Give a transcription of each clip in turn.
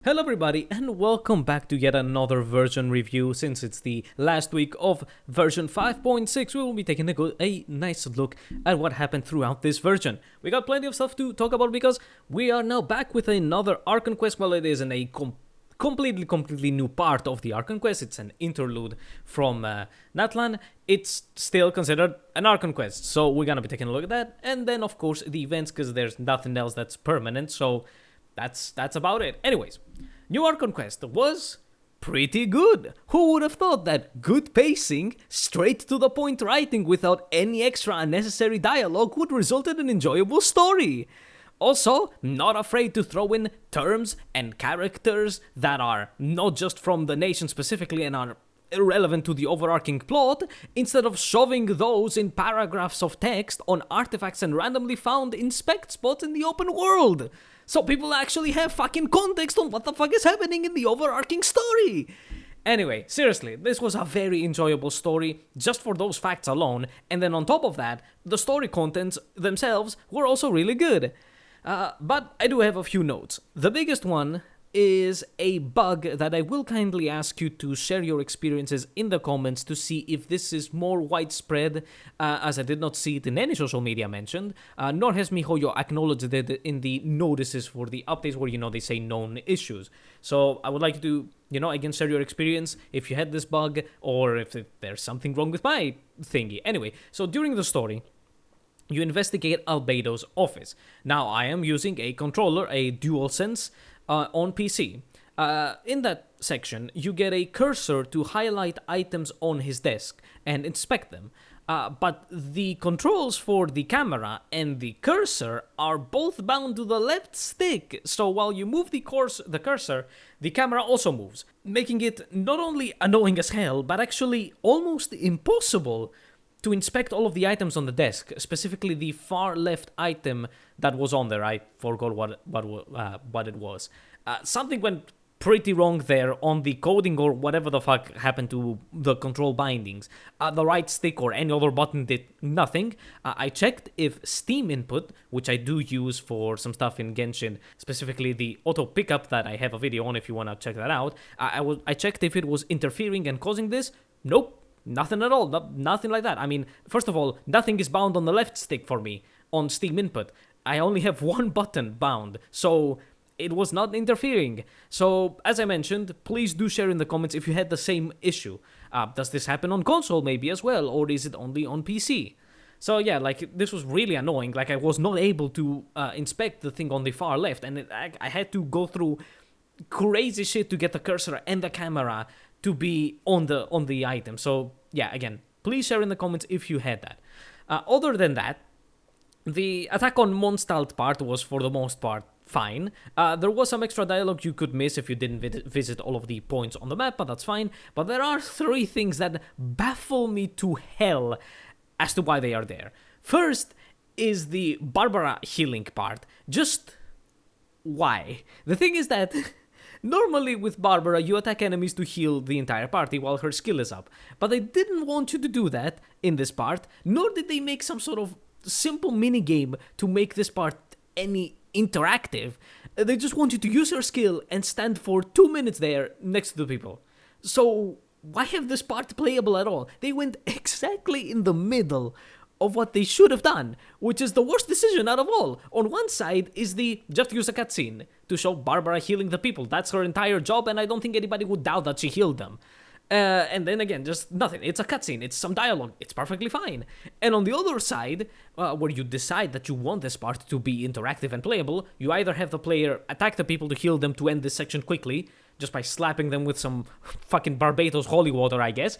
Hello everybody and welcome back to yet another version review. Since it's the last week of version 5.6, we will be taking a nice look at what happened throughout this version. We got plenty of stuff to talk about because we are now back with another Archon Quest. Well, it isn't a completely new part of the Archon Quest. It's an interlude from Natlan. It's still considered an Archon Quest, so we're gonna be taking a look at that. And then of course the events, because there's nothing else that's permanent, so that's about it. Anyways, new Archon Quest was pretty good. Who would have thought that good pacing, straight to the point writing without any extra unnecessary dialogue would result in an enjoyable story? Also, not afraid to throw in terms and characters that are not just from the nation specifically and are irrelevant to the overarching plot, instead of shoving those in paragraphs of text on artifacts and randomly found inspect spots in the open world. So people actually have fucking context on what the fuck is happening in the overarching story. Anyway, seriously, this was a very enjoyable story just for those facts alone, and then on top of that, the story contents themselves were also really good. But I do have a few notes. The biggest one is a bug that I will kindly ask you to share your experiences in the comments to see if this is more widespread, as I did not see it in any social media mentioned, nor has MiHoYo acknowledged it in the notices for the updates where, they say known issues. So I would like you to, again, share your experience if you had this bug or if there's something wrong with my thingy. Anyway, so during the story, you investigate Albedo's office. Now, I am using a controller, a DualSense, on PC. In that section, you get a cursor to highlight items on his desk and inspect them. But the controls for the camera and the cursor are both bound to the left stick, so while you move the cursor, the camera also moves, making it not only annoying as hell, but actually almost impossible to inspect all of the items on the desk, specifically the far left item that was on there. I forgot what it was. Something went pretty wrong there on the coding or whatever the fuck happened to the control bindings. The right stick or any other button did nothing. I checked if Steam input, which I do use for some stuff in Genshin, specifically the auto pickup that I have a video on if you want to check that out. I checked if it was interfering and causing this. Nope. Nothing at all, nothing like that. I mean, first of all, nothing is bound on the left stick for me on Steam input. I only have one button bound, so it was not interfering. So, as I mentioned, please do share in the comments if you had the same issue. Does this happen on console maybe as well, or is it only on PC? So yeah, this was really annoying. I was not able to inspect the thing on the far left, and I had to go through crazy shit to get the cursor and the camera to be on the item. So yeah, again, please share in the comments if you had that. Other than that, the attack on Mondstaldt part was for the most part fine. There was some extra dialogue you could miss if you didn't visit all of the points on the map, but that's fine. But there are three things that baffle me to hell as to why they are there. First is the Barbara healing part. Just why? The thing is that normally with Barbara, you attack enemies to heal the entire party while her skill is up. But they didn't want you to do that in this part, nor did they make some sort of simple minigame to make this part any interactive. They just want you to use her skill and stand for 2 minutes there next to the people. So why have this part playable at all? They went exactly in the middle of what they should have done, which is the worst decision out of all. On one side is the just use a cutscene to show Barbara healing the people. That's her entire job, and I don't think anybody would doubt that she healed them. And then again, just nothing. It's a cutscene. It's some dialogue. It's perfectly fine. And on the other side, where you decide that you want this part to be interactive and playable, you either have the player attack the people to heal them to end this section quickly, just by slapping them with some fucking Barbados holy water, I guess,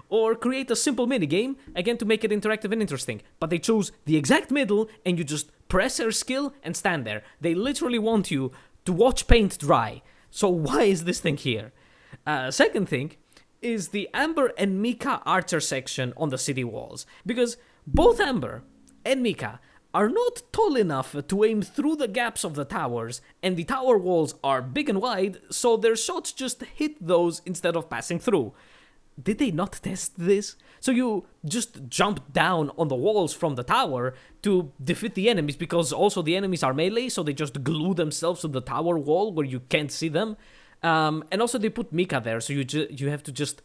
or create a simple minigame, again, to make it interactive and interesting. But they chose the exact middle, and you just press her skill and stand there. They literally want you to watch paint dry. So why is this thing here? Second thing is the Amber and Mika archer section on the city walls, because both Amber and Mika are not tall enough to aim through the gaps of the towers, and the tower walls are big and wide, so their shots just hit those instead of passing through. did they not test this? So you just jump down on the walls from the tower to defeat the enemies, because also the enemies are melee, so they just glue themselves to the tower wall where you can't see them. And also they put Mika there, so you have to just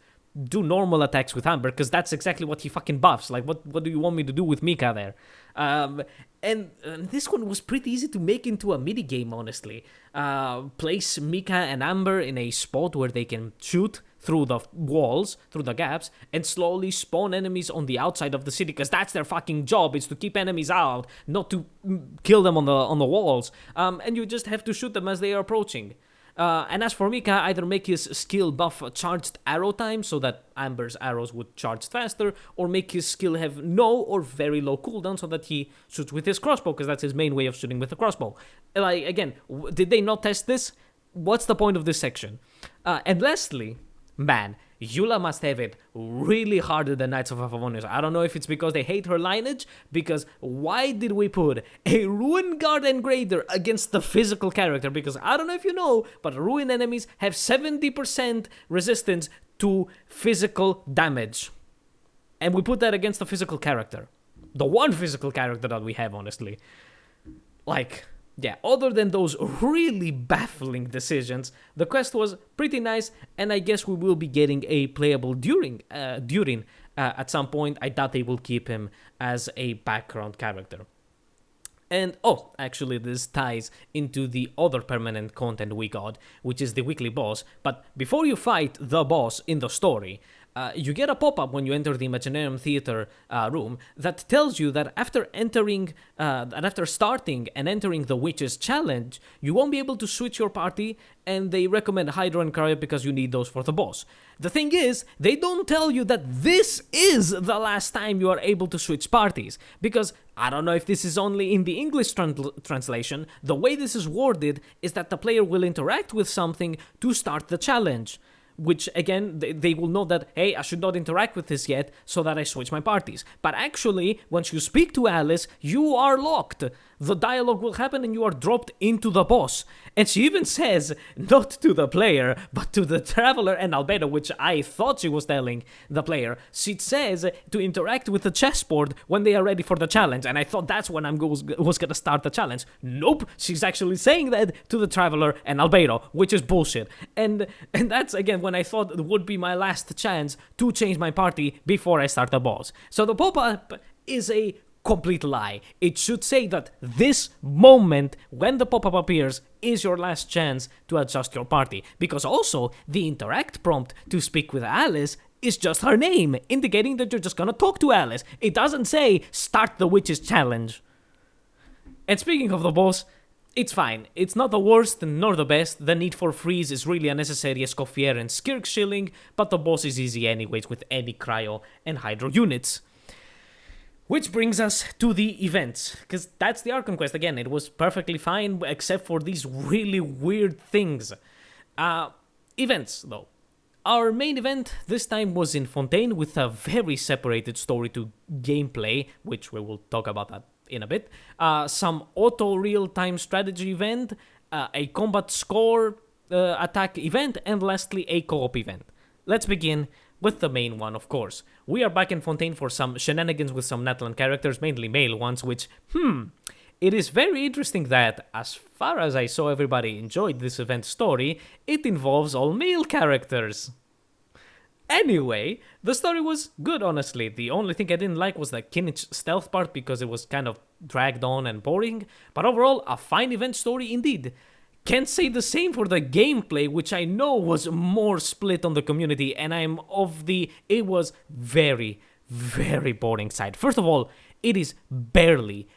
do normal attacks with Amber, because that's exactly what he fucking buffs. Like, what do you want me to do with Mika there? And this one was pretty easy to make into a mini game, honestly. Place Mika and Amber in a spot where they can shoot through the walls, through the gaps, and slowly spawn enemies on the outside of the city, because that's their fucking job, is to keep enemies out, not to kill them on the walls. And you just have to shoot them as they are approaching. And as for Mika, either make his skill buff charged arrow time so that Amber's arrows would charge faster, or make his skill have no or very low cooldown so that he shoots with his crossbow, because that's his main way of shooting with a crossbow. Like, again, did they not test this? What's the point of this section? And lastly, man, Eula must have it really harder than Knights of Favonius. I don't know if it's because they hate her lineage, because why did we put a Ruin Guard Engrader against the physical character? Because I don't know if you know, but Ruin enemies have 70% resistance to physical damage. And we put that against the physical character. The one physical character that we have, honestly. Like, yeah, other than those really baffling decisions, the quest was pretty nice, and I guess we will be getting a playable Durin at some point. I doubt they will keep him as a background character. And, oh, actually this ties into the other permanent content we got, which is the weekly boss. But before you fight the boss in the story, you get a pop-up when you enter the Imaginarium Theater room that tells you that after starting and entering the Witch's Challenge, you won't be able to switch your party, and they recommend Hydra and Cryo because you need those for the boss. The thing is, they don't tell you that this is the last time you are able to switch parties, because I don't know if this is only in the English translation. The way this is worded is that the player will interact with something to start the challenge. Which, again, they will know that, hey, I should not interact with this yet, so that I switch my parties. But actually, once you speak to Alice, you are locked. The dialogue will happen and you are dropped into the boss. And she even says, not to the player, but to the Traveler and Albedo, which I thought she was telling the player. She says to interact with the chessboard when they are ready for the challenge. And I thought that's when I was going to start the challenge. Nope, she's actually saying that to the Traveler and Albedo, which is bullshit. And that's, again, when I thought it would be my last chance to change my party before I start the boss. So the pop-up is a complete lie. It should say that this moment, when the pop-up appears, is your last chance to adjust your party. Because also, the interact prompt to speak with Alice is just her name, indicating that you're just gonna talk to Alice. It doesn't say, start the Witch's Challenge. And speaking of the boss, it's fine. It's not the worst nor the best. The need for freeze is really unnecessary as Kofir and Skirk shilling, but the boss is easy anyways with any Cryo and Hydro units. Which brings us to the events, because that's the Archon Quest. Again, it was perfectly fine, except for these really weird things. Events, though. Our main event this time was in Fontaine with a very separated story to gameplay, which we will talk about that in a bit. Some auto real-time strategy event, a combat score attack event, and lastly a co-op event. Let's begin with the main one, of course. We are back in Fontaine for some shenanigans with some Natlan characters, mainly male ones, which, it is very interesting that, as far as I saw everybody enjoyed this event story, it involves all male characters. Anyway, the story was good, honestly. The only thing I didn't like was the Kinnich stealth part because it was kind of dragged on and boring, but overall, a fine event story indeed. Can't say the same for the gameplay, which I know was more split on the community, and I'm of the it was very, very boring side. First of all, it is barely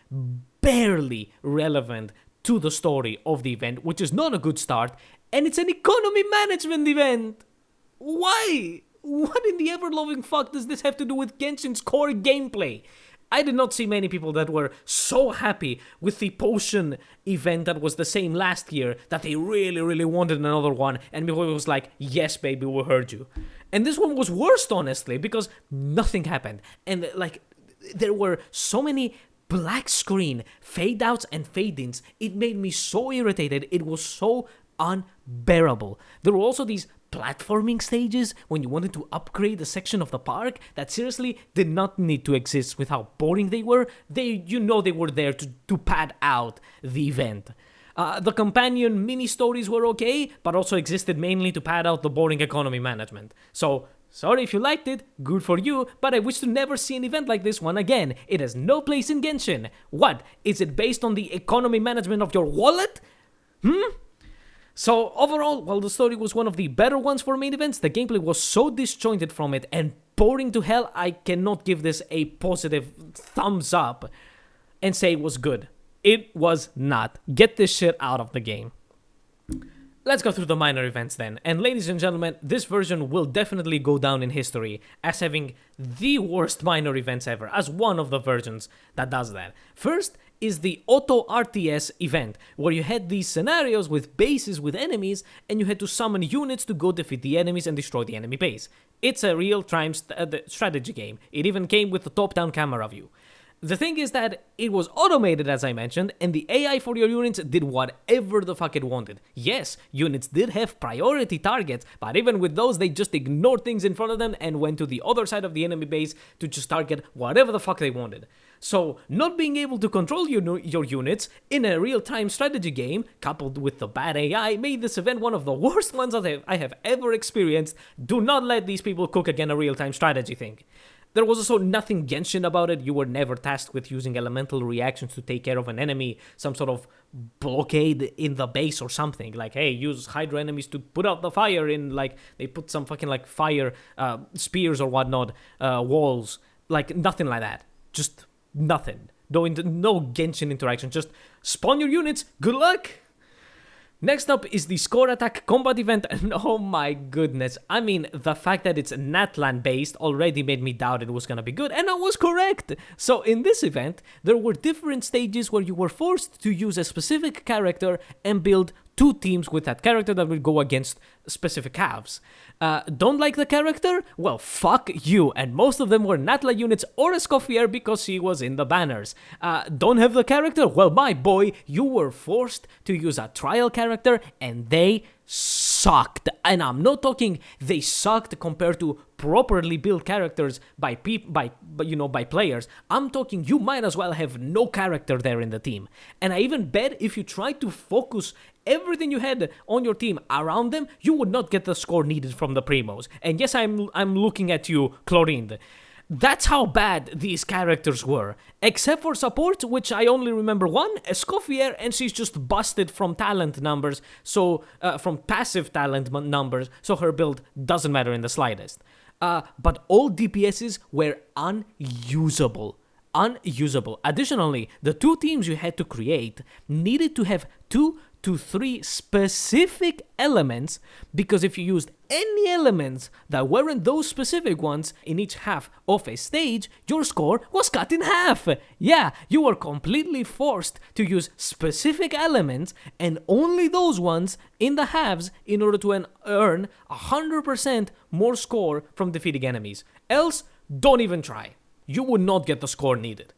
relevant to the story of the event, which is not a good start, and it's an economy management event. Why? What in the ever-loving fuck does this have to do with Genshin's core gameplay? I did not see many people that were so happy with the potion event that was the same last year that they really wanted another one, and people was like, yes baby, we heard you. And this one was worst, honestly, because nothing happened. And like, there were so many black screen fade outs and fade ins. It made me so irritated. It was so unbearable. There were also these platforming stages when you wanted to upgrade a section of the park that seriously did not need to exist with how boring they were. They were there to pad out the event. The companion mini-stories were okay, but also existed mainly to pad out the boring economy management. So, sorry if you liked it, good for you, but I wish to never see an event like this one again. It has no place in Genshin. What? Is it based on the economy management of your wallet? So overall, while the story was one of the better ones for main events, the gameplay was so disjointed from it and boring to hell, I cannot give this a positive thumbs up and say it was good. It was not. Get this shit out of the game. Let's go through the minor events then. And ladies and gentlemen, this version will definitely go down in history as having the worst minor events ever, as one of the versions that does that. First is the Auto RTS event, where you had these scenarios with bases with enemies, and you had to summon units to go defeat the enemies and destroy the enemy base. It's a real-time strategy game. It even came with the top-down camera view. The thing is that it was automated, as I mentioned, and the AI for your units did whatever the fuck it wanted. Yes, units did have priority targets, but even with those, they just ignored things in front of them and went to the other side of the enemy base to just target whatever the fuck they wanted. So, not being able to control your units in a real-time strategy game, coupled with the bad AI, made this event one of the worst ones that I have ever experienced. Do not let these people cook again a real-time strategy thing. There was also nothing Genshin about it. You were never tasked with using elemental reactions to take care of an enemy, some sort of blockade in the base or something. Like, hey, use Hydra enemies to put out the fire in, like, they put some fucking, like, fire spears or whatnot, walls. Like, nothing like that. Just nothing. No Genshin interaction. Just spawn your units. Good luck! Next up is the Score Attack Combat event, and oh my goodness, I mean, the fact that it's Natlan based already made me doubt it was gonna be good, and I was correct! So in this event, there were different stages where you were forced to use a specific character and build 2 teams with that character that will go against specific halves. Don't like the character? Well, fuck you, and most of them were Natla units or Escoffier because she was in the banners. Don't have the character? Well, my boy, you were forced to use a trial character, and they sucked. And I'm not talking they sucked compared to properly built characters by players. I'm talking you might as well have no character there in the team. And I even bet if you tried to focus everything you had on your team around them, you would not get the score needed from the primos. And yes, I'm looking at you, Chlorinde. That's how bad these characters were. Except for support, which I only remember one, Escoffier, and she's just busted from talent numbers, so from passive talent numbers, so her build doesn't matter in the slightest. But all DPSs were unusable. Additionally, the 2 teams you had to create needed to have 2 to 3 specific elements, because if you used any elements that weren't those specific ones in each half of a stage, your score was cut in half. Yeah, you were completely forced to use specific elements and only those ones in the halves in order to earn 100% more score from defeating enemies. Else, don't even try. You would not get the score needed.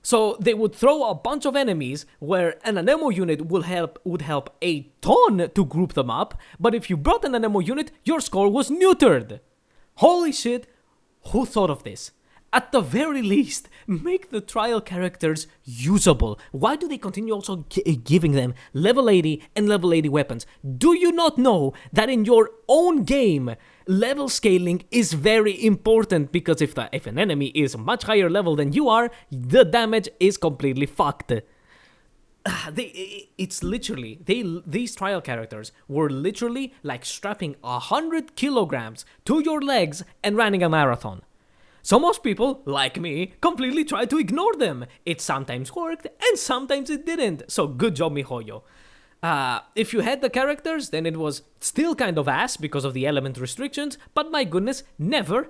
So they would throw a bunch of enemies where an Anemo unit would help a ton to group them up, but if you brought an Anemo unit, your score was neutered. Holy shit, who thought of this? At the very least, make the trial characters usable. Why do they continue also giving them level 80 and level 80 weapons? Do you not know that in your own game, level scaling is very important, because if an enemy is much higher level than you are, the damage is completely fucked. These trial characters were literally like strapping 100 kilograms to your legs and running a marathon. So most people, like me, completely tried to ignore them. It sometimes worked, and sometimes it didn't. So good job, miHoYo. If you had the characters, then it was still kind of ass because of the element restrictions, but my goodness, never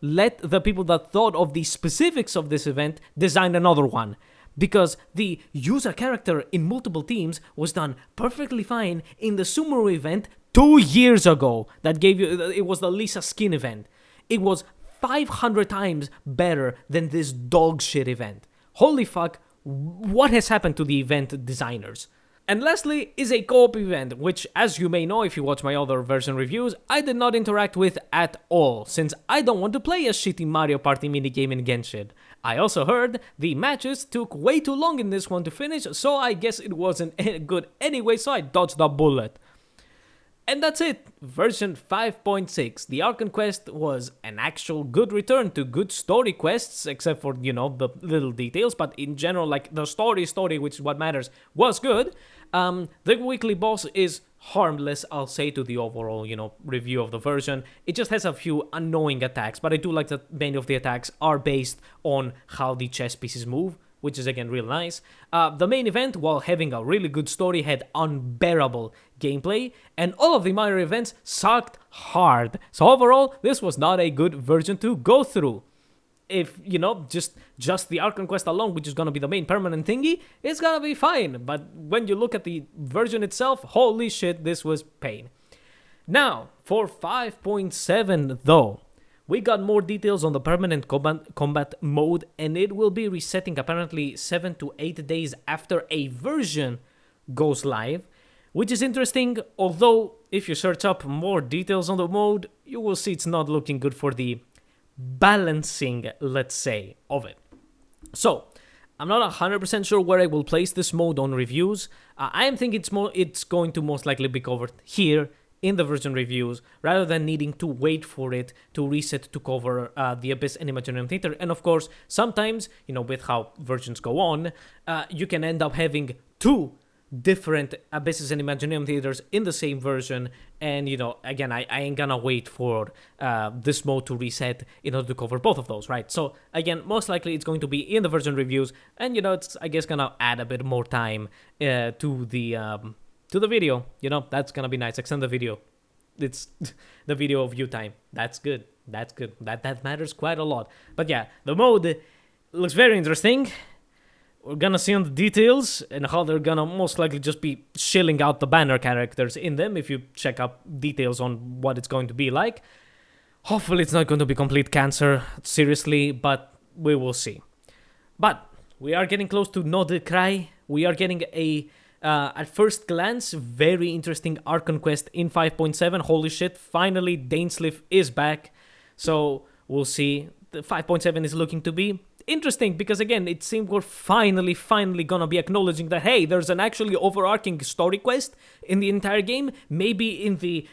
let the people that thought of the specifics of this event design another one. Because the use a character in multiple teams was done perfectly fine in the Sumeru event 2 years ago. It was the Lisa Skin event. It was 500 times better than this dog shit event. Holy fuck, what has happened to the event designers? And lastly is a co-op event, which, as you may know if you watch my other version reviews, I did not interact with at all, since I don't want to play a shitty Mario Party minigame in Genshin. I also heard the matches took way too long in this one to finish, so I guess it wasn't good anyway, so I dodged the bullet. And that's it, version 5.6. The Archon Quest was an actual good return to good story quests, except for, the little details, but in general, like, the story, which is what matters, was good. The weekly boss is harmless, I'll say, to the overall, review of the version. It just has a few annoying attacks, but I do like that many of the attacks are based on how the chess pieces move, which is again real nice. The main event, while having a really good story, had unbearable gameplay, and all of the minor events sucked hard. So overall, this was not a good version to go through. If, just the Archon Quest alone, which is gonna be the main permanent thingy, it's gonna be fine. But when you look at the version itself, holy shit, this was pain. Now, for 5.7 though, we got more details on the permanent combat mode, and it will be resetting apparently 7 to 8 days after a version goes live, which is interesting, although if you search up more details on the mode, you will see it's not looking good for the balancing, let's say, of it. So, I'm not 100% sure where I will place this mode on reviews. I am thinking it's going to most likely be covered here in the version reviews, rather than needing to wait for it to reset to cover the Abyss and Imaginarium Theater. And of course, sometimes, with how versions go on, you can end up having two different Abysses and Imaginarium Theaters in the same version. And, again, I ain't gonna wait for this mode to reset in order to cover both of those, right? So, again, most likely it's going to be in the version reviews, and, it's, I guess, gonna add a bit more time to the video. That's gonna be nice. Extend the video. It's the video view time. That's good. That matters quite a lot. But yeah, the mode looks very interesting. We're gonna see on the details and how they're gonna most likely just be shilling out the banner characters in them if you check out details on what it's going to be like. Hopefully it's not going to be complete cancer, seriously, but we will see. But we are getting close to Node Cry. We are getting a at first glance, very interesting Archon Quest in 5.7. Holy shit, finally Dainsleif is back. So we'll see. The 5.7 is looking to be interesting because, again, it seems we're finally gonna be acknowledging that, hey, there's an actually overarching story quest in the entire game. Maybe in the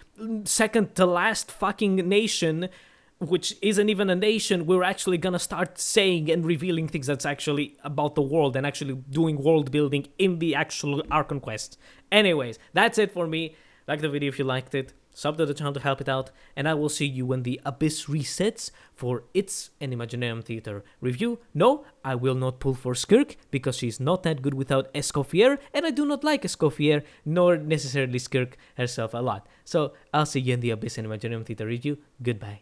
second to last fucking nation, which isn't even a nation, we're actually gonna start saying and revealing things that's actually about the world and actually doing world building in the actual Archon Quest. Anyways, that's it for me. Like the video if you liked it, sub to the channel to help it out, and I will see you when the Abyss resets for its an Imaginarium Theater review. No, I will not pull for Skirk, because she's not that good without Escoffier, and I do not like Escoffier, nor necessarily Skirk herself a lot. So, I'll see you in the Abyss and Imaginarium Theater review. Goodbye.